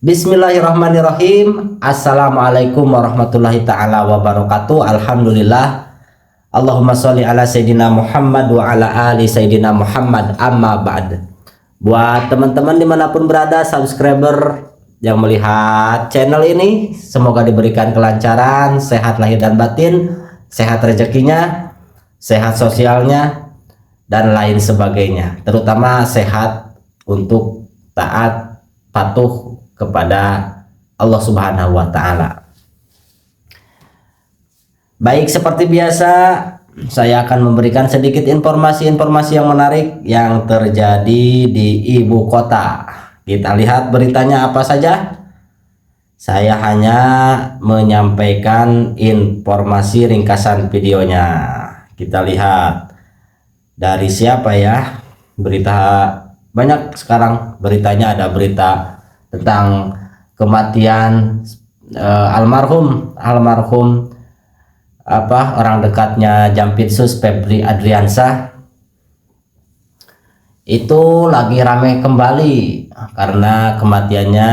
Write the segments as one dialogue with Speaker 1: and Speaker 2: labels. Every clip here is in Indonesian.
Speaker 1: Bismillahirrahmanirrahim. Assalamualaikum warahmatullahi ta'ala wabarakatuh. Alhamdulillah. Allahumma sholli ala Sayyidina Muhammad wa ala ali Sayyidina Muhammad, amma ba'd. Buat teman-teman dimanapun berada, subscriber yang melihat channel ini, semoga diberikan kelancaran, sehat lahir dan batin, sehat rezekinya, sehat sosialnya, dan lain sebagainya. Terutama sehat untuk taat, patuh kepada Allah Subhanahu wa Ta'ala. Baik, seperti biasa, saya akan memberikan sedikit informasi-informasi yang menarik yang terjadi di ibu kota. Kita lihat beritanya apa saja. Saya hanya menyampaikan informasi ringkasan videonya. Kita lihat dari siapa ya. Berita banyak sekarang, beritanya ada berita tentang kematian almarhum orang dekatnya Jampitsus Febri Adriansah. Itu lagi ramai kembali karena kematiannya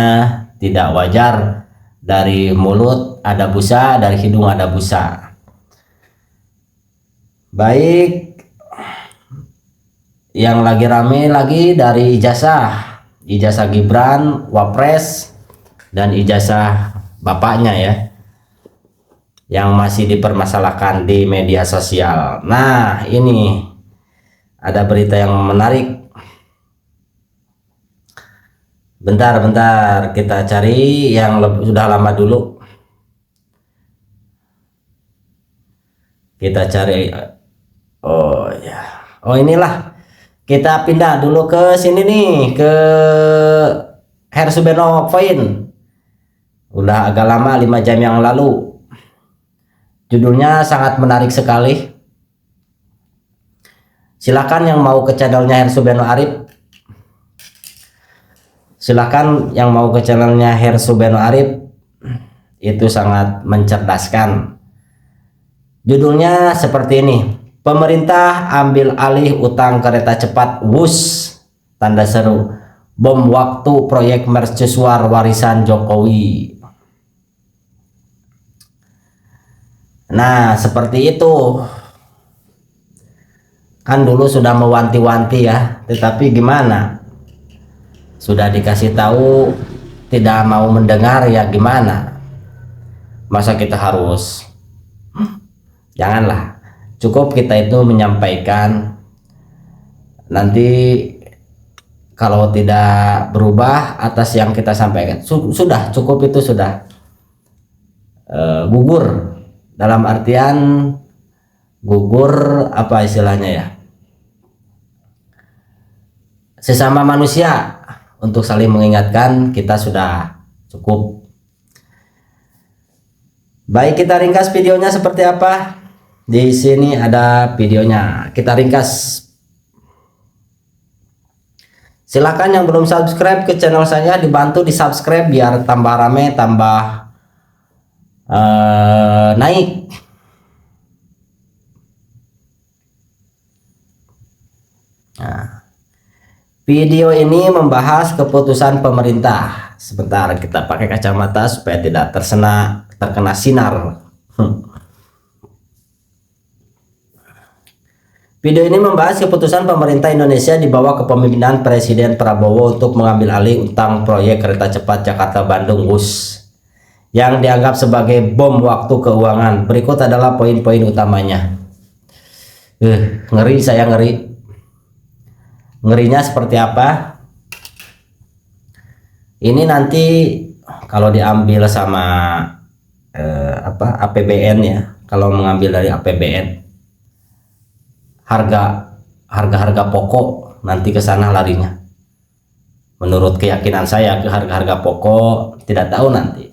Speaker 1: tidak wajar. Dari mulut ada busa, dari hidung ada busa. Baik, yang lagi rame lagi dari ijazah Gibran Wapres dan ijazah bapaknya ya, yang masih dipermasalahkan di media sosial. Nah, ini ada berita yang menarik. Bentar kita cari yang sudah lama dulu. Kita cari, oh ya, oh inilah. Kita pindah dulu ke sini nih, ke Hersubeno Point. Udah agak lama, 5 jam yang lalu. Judulnya sangat menarik sekali. Silakan yang mau ke channelnya Hersubeno Arif. Silakan yang mau ke channelnya Hersubeno Arif. Itu sangat mencerdaskan. Judulnya seperti ini. Pemerintah ambil alih utang kereta cepat WUS, tanda seru. Bom waktu proyek mercusuar warisan Jokowi. Nah, seperti itu. Kan dulu sudah mewanti-wanti ya, tetapi gimana? Sudah dikasih tahu tidak mau mendengar ya gimana? Masa kita harus? Janganlah. Cukup kita itu menyampaikan. Nanti kalau tidak berubah atas yang kita sampaikan, sudah cukup, itu sudah gugur. Dalam artian gugur apa istilahnya ya, sesama manusia untuk saling mengingatkan, kita sudah cukup. Baik, kita ringkas videonya seperti apa. Di sini ada videonya, kita ringkas. Silakan yang belum subscribe ke channel saya, dibantu di subscribe biar tambah rame, tambah naik. Nah, video ini membahas keputusan pemerintah. Sebentar, kita pakai kacamata supaya tidak terkena sinar. Video ini membahas keputusan pemerintah Indonesia di bawah kepemimpinan Presiden Prabowo untuk mengambil alih utang proyek kereta cepat Jakarta-Bandung WUS yang dianggap sebagai bom waktu keuangan. Berikut adalah poin-poin utamanya. Ngeri, saya ngeri. Ngerinya seperti apa? Ini nanti kalau diambil sama APBN ya, kalau mengambil dari APBN, harga pokok nanti ke sana larinya. Menurut keyakinan saya, ke harga pokok tidak tahu nanti.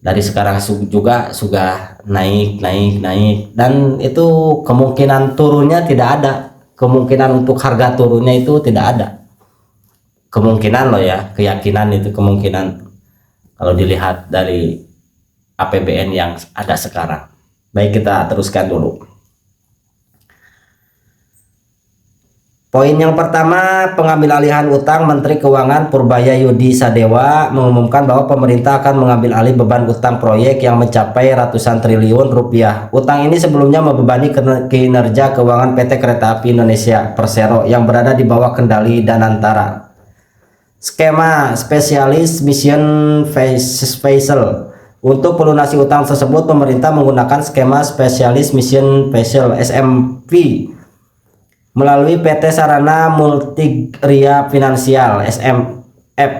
Speaker 1: Dari sekarang juga sudah naik dan itu kemungkinan turunnya tidak ada. Kemungkinan untuk harga turunnya itu tidak ada. Kemungkinan loh ya, keyakinan itu kemungkinan kalau dilihat dari APBN yang ada sekarang. Baik, kita teruskan dulu. Poin yang pertama, pengambil alihan utang. Menteri Keuangan Purbaya Yudi Sadewa mengumumkan bahwa pemerintah akan mengambil alih beban utang proyek yang mencapai ratusan triliun rupiah. Utang ini sebelumnya membebani kinerja keuangan PT Kereta Api Indonesia Persero yang berada di bawah kendali Danantara. Skema spesialis mission facial. Untuk melunasi utang tersebut, pemerintah menggunakan skema spesialis mission facial (SMP) melalui PT Sarana Multigria Finansial (SMF).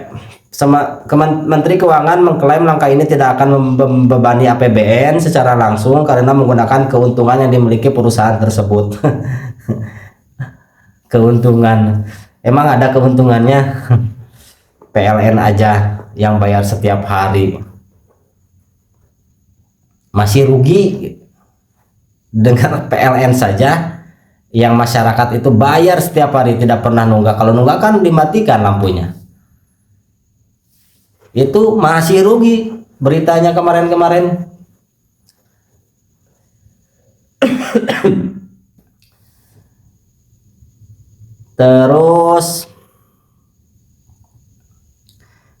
Speaker 1: Menteri Keuangan mengklaim langkah ini tidak akan membebani APBN secara langsung karena menggunakan keuntungan yang dimiliki perusahaan tersebut. Keuntungan, emang ada keuntungannya? PLN aja yang bayar setiap hari masih rugi, dengan PLN saja yang masyarakat itu bayar setiap hari tidak pernah nunggak. Kalau nunggak kan dimatikan lampunya, itu masih rugi. Beritanya kemarin-kemarin. Terus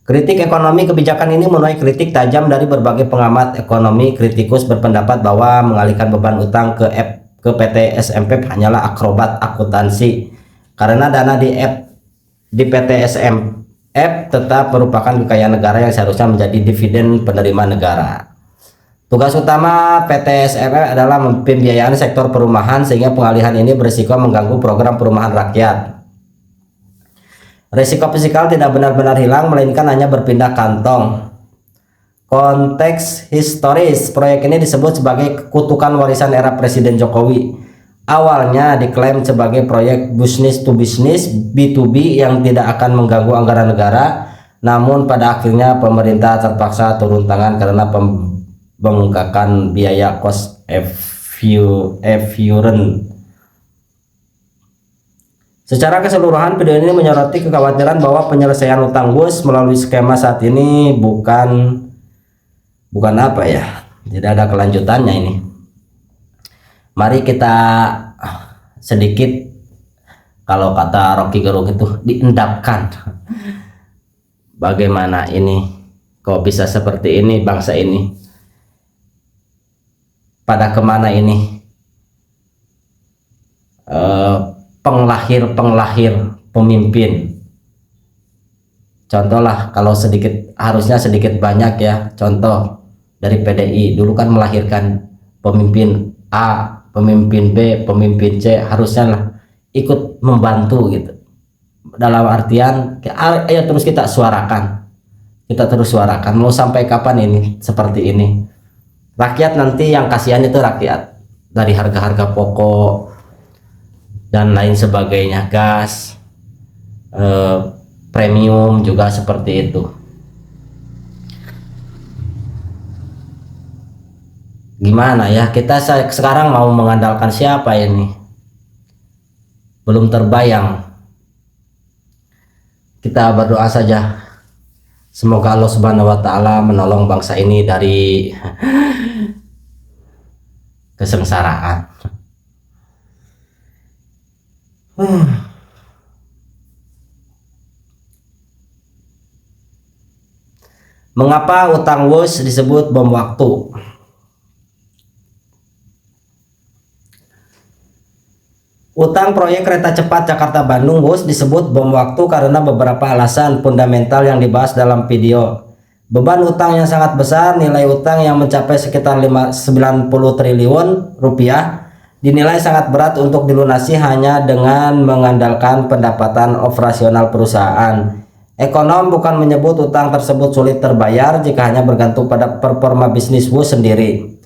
Speaker 1: kritik ekonomi kebijakan ini menuai kritik tajam dari berbagai pengamat ekonomi. Kritikus berpendapat bahwa mengalihkan beban utang ke PT SMP hanyalah akrobat akuntansi karena dana di PT SMP tetap merupakan kekayaan negara yang seharusnya menjadi dividen penerima negara. Tugas utama PT SMP adalah pembiayaan sektor perumahan, sehingga pengalihan ini berisiko mengganggu program perumahan rakyat. Risiko fiskal tidak benar-benar hilang, melainkan hanya berpindah kantong. Konteks historis, proyek ini disebut sebagai kutukan warisan era Presiden Jokowi. Awalnya diklaim sebagai proyek business to business (B2B) yang tidak akan mengganggu anggaran negara, namun pada akhirnya pemerintah terpaksa turun tangan karena pembengkakan biaya cost efficient. Secara keseluruhan, video ini menyoroti kekhawatiran bahwa penyelesaian utang WUS melalui skema saat ini bukan apa ya, tidak ada kelanjutannya ini. Mari kita sedikit, kalau kata Rocky Gerung itu, diendapkan. Bagaimana ini kok bisa seperti ini bangsa ini? Pada kemana ini? Penglahir pemimpin. Contohlah, kalau harusnya sedikit banyak ya, contoh dari PDI dulu kan melahirkan pemimpin A, pemimpin B, pemimpin C, harusnya lah ikut membantu gitu. Dalam artian, ayo terus kita suarakan, mau sampai kapan ini seperti ini? Rakyat nanti yang kasihan itu rakyat, dari harga-harga pokok dan lain sebagainya, gas, premium juga seperti itu. Gimana ya, kita sekarang mau mengandalkan siapa ini? Belum terbayang. Kita berdoa saja, semoga Allah Subhanahu wa Ta'ala menolong bangsa ini dari kesengsaraan. Mengapa utang WUS disebut bom waktu? Utang proyek kereta cepat Jakarta-Bandung WUS disebut bom waktu karena beberapa alasan fundamental yang dibahas dalam video. Beban utang yang sangat besar, nilai utang yang mencapai sekitar 90 triliun rupiah, dinilai sangat berat untuk dilunasi hanya dengan mengandalkan pendapatan operasional perusahaan. Ekonom bukan menyebut utang tersebut sulit terbayar jika hanya bergantung pada performa bisnis WUS sendiri.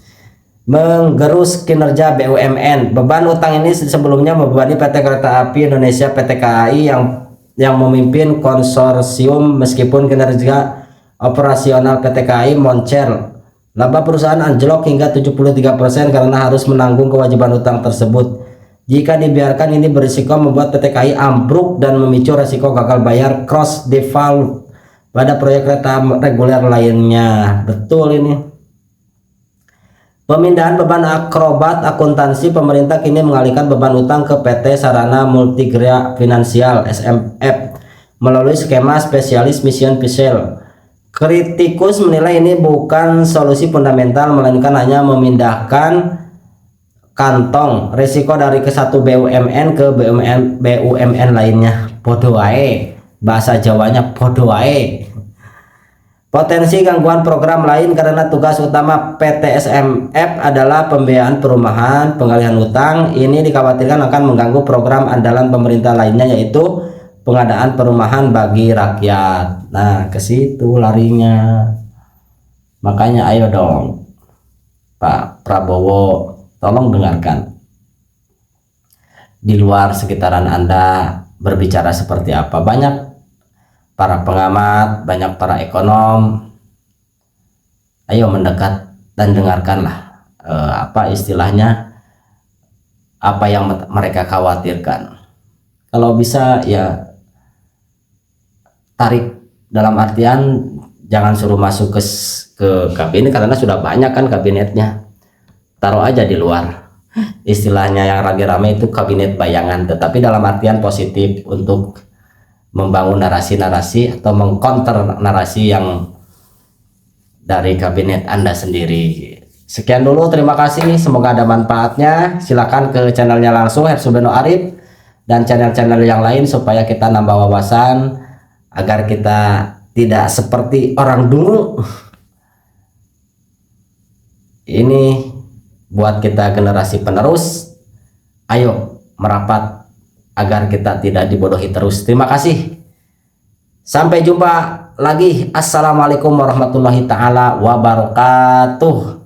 Speaker 1: Menggerus kinerja BUMN. Beban utang ini sebelumnya membebani PT Kereta Api Indonesia PT KAI yang memimpin konsorsium, meskipun kinerja operasional PT KAI moncer. Laba perusahaan anjlok hingga 73% karena harus menanggung kewajiban utang tersebut. Jika dibiarkan, ini berisiko membuat PT KAI ambruk dan memicu resiko gagal bayar cross default pada proyek kereta reguler lainnya. Betul ini. Pemindahan beban akrobat akuntansi, pemerintah kini mengalihkan beban utang ke PT Sarana Multigeria Finansial SMF melalui skema spesialis mission pisel. Kritikus menilai ini bukan solusi fundamental, melainkan hanya memindahkan kantong risiko dari ke satu BUMN ke BUMN lainnya. Podo wae, bahasa Jawanya podo wae. Potensi gangguan program lain karena tugas utama PT SMF adalah pembiayaan perumahan, pengalihan utang. Ini dikhawatirkan akan mengganggu program andalan pemerintah lainnya, yaitu pengadaan perumahan bagi rakyat. Nah, ke situ larinya. Makanya ayo dong Pak Prabowo, tolong dengarkan. Di luar sekitaran Anda berbicara seperti apa? Banyak para pengamat, banyak para ekonom. Ayo mendekat dan dengarkanlah apa istilahnya, apa yang mereka khawatirkan. Kalau bisa ya tarik, dalam artian jangan suruh masuk ke kabinet karena sudah banyak kan kabinetnya. Taruh aja di luar. Istilahnya yang lagi rame itu kabinet bayangan, tetapi dalam artian positif untuk membangun narasi-narasi atau mengcounter narasi yang dari kabinet Anda sendiri. Sekian dulu, terima kasih, semoga ada manfaatnya. Silakan ke channelnya langsung Hersubeno Arif dan channel-channel yang lain supaya kita nambah wawasan agar kita tidak seperti orang dulu. Ini buat kita generasi penerus, ayo merapat agar kita tidak dibodohi terus. Terima kasih. Sampai jumpa lagi. Assalamualaikum warahmatullahi taala wabarakatuh.